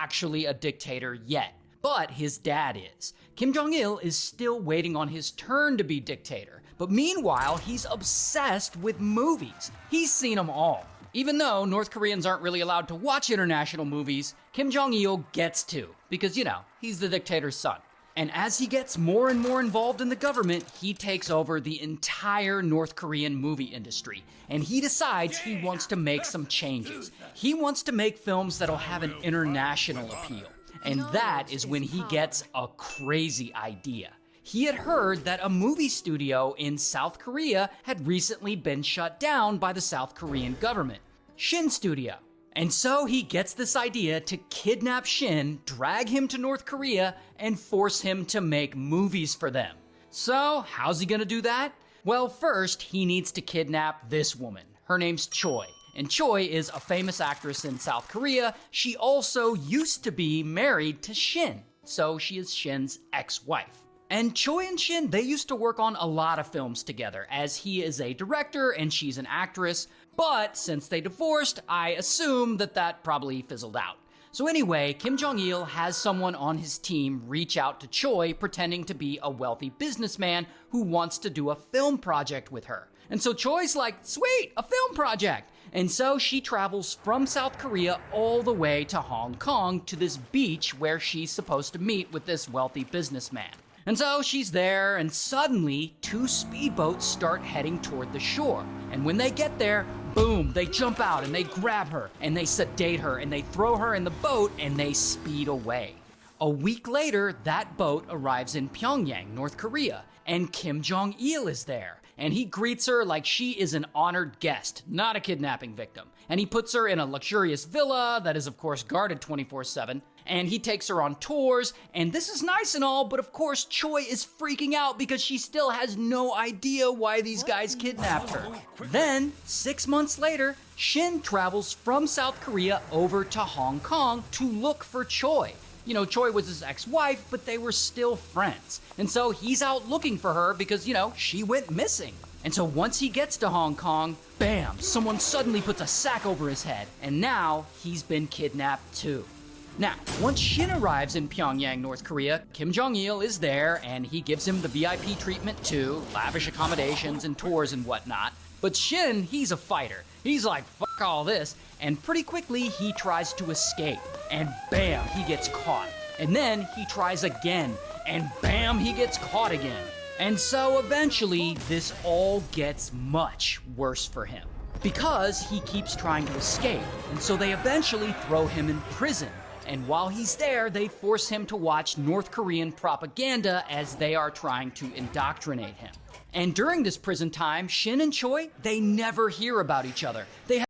actually a dictator yet, but his dad is. Kim Jong-il is still waiting on his turn to be dictator, but meanwhile, he's obsessed with movies. He's seen them all. Even though North Koreans aren't really allowed to watch international movies, Kim Jong-il gets to, because, he's the dictator's son. And as he gets more and more involved in the government, he takes over the entire North Korean movie industry. And he decides he wants to make some changes. He wants to make films that'll have an international appeal. And that is when he gets a crazy idea. He had heard that a movie studio in South Korea had recently been shut down by the South Korean government, Shin Studio. And so he gets this idea to kidnap Shin, drag him to North Korea, and force him to make movies for them. So, how's he gonna do that? Well, first, he needs to kidnap this woman. Her name's Choi. And Choi is a famous actress in South Korea. She also used to be married to Shin, so she is Shin's ex-wife. And Choi and Shin, they used to work on a lot of films together, as he is a director and she's an actress, but since they divorced, I assume that probably fizzled out. So anyway, Kim Jong-il has someone on his team reach out to Choi pretending to be a wealthy businessman who wants to do a film project with her. And so Choi's like, sweet, a film project! And so she travels from South Korea all the way to Hong Kong to this beach where she's supposed to meet with this wealthy businessman. And so she's there, and suddenly, 2 speedboats start heading toward the shore. And when they get there, boom, they jump out and they grab her, and they sedate her, and they throw her in the boat, and they speed away. A week later, that boat arrives in Pyongyang, North Korea, and Kim Jong-il is there. And he greets her like she is an honored guest, not a kidnapping victim. And he puts her in a luxurious villa that is, of course, guarded 24/7. And he takes her on tours, and this is nice and all, but of course Choi is freaking out because she still has no idea why these guys kidnapped her. Then, 6 months later, Shin travels from South Korea over to Hong Kong to look for Choi. Choi was his ex-wife, but they were still friends. And so he's out looking for her because, she went missing. And so once he gets to Hong Kong, bam, someone suddenly puts a sack over his head, and now he's been kidnapped too. Now, once Shin arrives in Pyongyang, North Korea, Kim Jong-il is there, and he gives him the VIP treatment too, lavish accommodations and tours and whatnot. But Shin, he's a fighter. He's like, fuck all this, and pretty quickly he tries to escape, and bam, he gets caught. And then he tries again, and bam, he gets caught again. And so eventually, this all gets much worse for him, because he keeps trying to escape, and so they eventually throw him in prison. And while he's there, they force him to watch North Korean propaganda as they are trying to indoctrinate him. And during this prison time, Shin and Choi, they never hear about each other. They